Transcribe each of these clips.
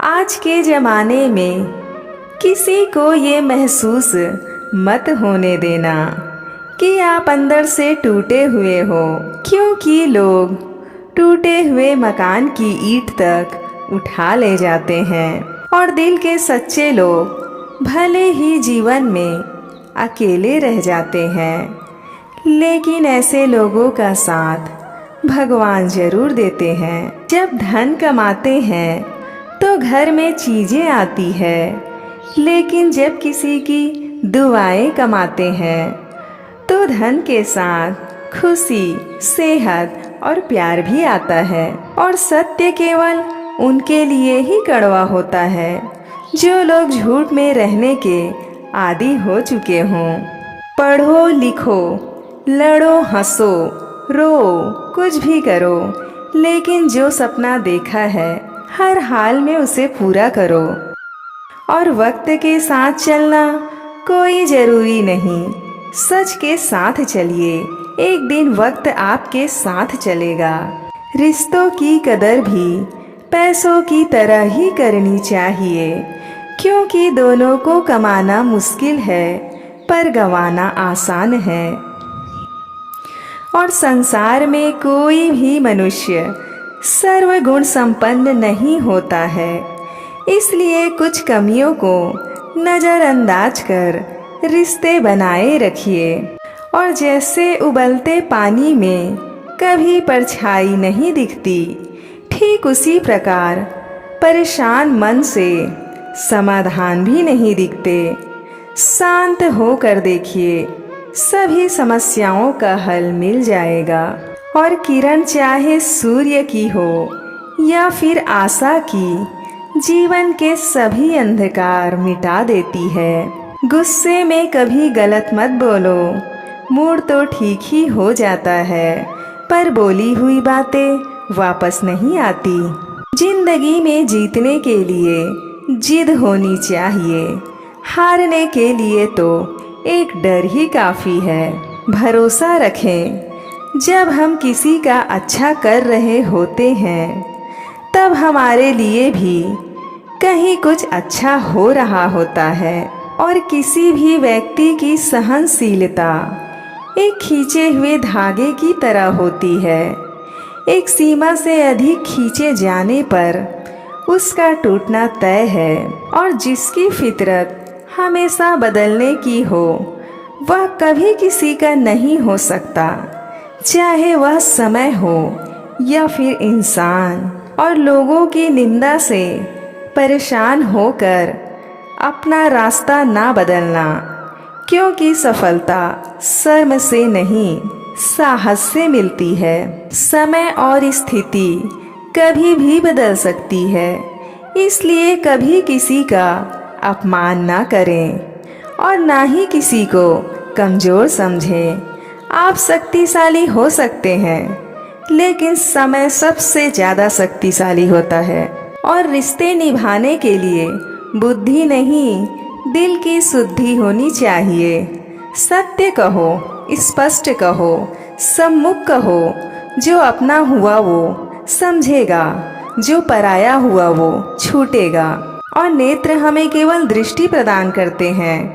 आज के ज़माने में किसी को ये महसूस मत होने देना कि आप अंदर से टूटे हुए हो, क्योंकि लोग टूटे हुए मकान की ईंट तक उठा ले जाते हैं और दिल के सच्चे लोग भले ही जीवन में अकेले रह जाते हैं, लेकिन ऐसे लोगों का साथ भगवान जरूर देते हैं। जब धन कमाते हैं तो घर में चीज़ें आती है, लेकिन जब किसी की दुआएं कमाते हैं तो धन के साथ खुशी, सेहत और प्यार भी आता है। और सत्य केवल उनके लिए ही कड़वा होता है जो लोग झूठ में रहने के आदी हो चुके हों। पढ़ो लिखो, लड़ो हंसो, रो, कुछ भी करो, लेकिन जो सपना देखा है हर हाल में उसे पूरा करो। और वक्त के साथ चलना कोई ज़रूरी नहीं, सच के साथ चलिए, एक दिन वक्त आपके साथ चलेगा। रिश्तों की कदर भी पैसों की तरह ही करनी चाहिए, क्योंकि दोनों को कमाना मुश्किल है पर गंवाना आसान है। और संसार में कोई भी मनुष्य सर्वगुण संपन्न नहीं होता है, इसलिए कुछ कमियों को नज़रअंदाज कर रिश्ते बनाए रखिए। और जैसे उबलते पानी में कभी परछाई नहीं दिखती, ठीक उसी प्रकार परेशान मन से समाधान भी नहीं दिखते। शांत होकर देखिए, सभी समस्याओं का हल मिल जाएगा। और किरण चाहे सूर्य की हो या फिर आशा की, जीवन के सभी अंधकार मिटा देती है। गुस्से में कभी गलत मत बोलो, मूड तो ठीक ही हो जाता है, पर बोली हुई बातें वापस नहीं आती। जिंदगी में जीतने के लिए जिद होनी चाहिए, हारने के लिए तो एक डर ही काफ़ी है। भरोसा रखें, जब हम किसी का अच्छा कर रहे होते हैं तब हमारे लिए भी कहीं कुछ अच्छा हो रहा होता है। और किसी भी व्यक्ति की सहनशीलता एक खींचे हुए धागे की तरह होती है, एक सीमा से अधिक खींचे जाने पर उसका टूटना तय है। और जिसकी फितरत हमेशा बदलने की हो वह कभी किसी का नहीं हो सकता, चाहे वह समय हो या फिर इंसान। और लोगों की निंदा से परेशान होकर अपना रास्ता ना बदलना, क्योंकि सफलता शर्म से नहीं साहस से मिलती है। समय और स्थिति कभी भी बदल सकती है, इसलिए कभी किसी का अपमान ना करें और ना ही किसी को कमज़ोर समझें। आप शक्तिशाली हो सकते हैं, लेकिन समय सबसे ज़्यादा शक्तिशाली होता है। और रिश्ते निभाने के लिए बुद्धि नहीं, दिल की शुद्धि होनी चाहिए। सत्य कहो, स्पष्ट कहो, सम्मुख कहो। जो अपना हुआ वो समझेगा, जो पराया हुआ वो छूटेगा। और नेत्र हमें केवल दृष्टि प्रदान करते हैं,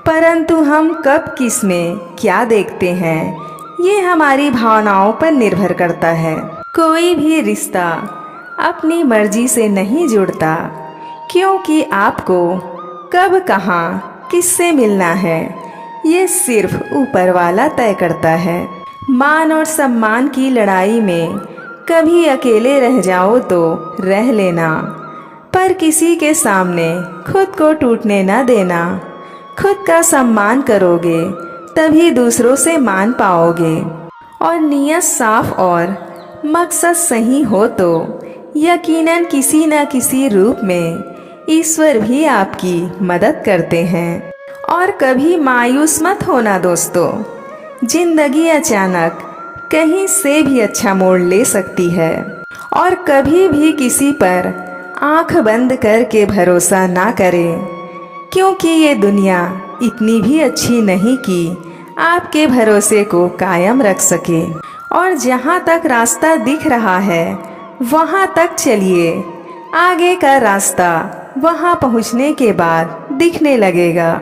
परंतु हम कब किस में क्या देखते हैं ये हमारी भावनाओं पर निर्भर करता है। कोई भी रिश्ता अपनी मर्जी से नहीं जुड़ता, क्योंकि आपको कब कहाँ किससे मिलना है ये सिर्फ ऊपर वाला तय करता है। मान और सम्मान की लड़ाई में कभी अकेले रह जाओ तो रह लेना, पर किसी के सामने खुद को टूटने न देना। खुद का सम्मान करोगे तभी दूसरों से मान पाओगे। और नियत साफ और मकसद सही हो तो यकीनन किसी न किसी रूप में ईश्वर भी आपकी मदद करते हैं। और कभी मायूस मत होना दोस्तों, जिंदगी अचानक कहीं से भी अच्छा मोड़ ले सकती है। और कभी भी किसी पर आंख बंद करके भरोसा ना करें, क्योंकि ये दुनिया इतनी भी अच्छी नहीं कि आपके भरोसे को कायम रख सके। और जहाँ तक रास्ता दिख रहा है वहाँ तक चलिए, आगे का रास्ता वहां पहुंचने के बाद दिखने लगेगा।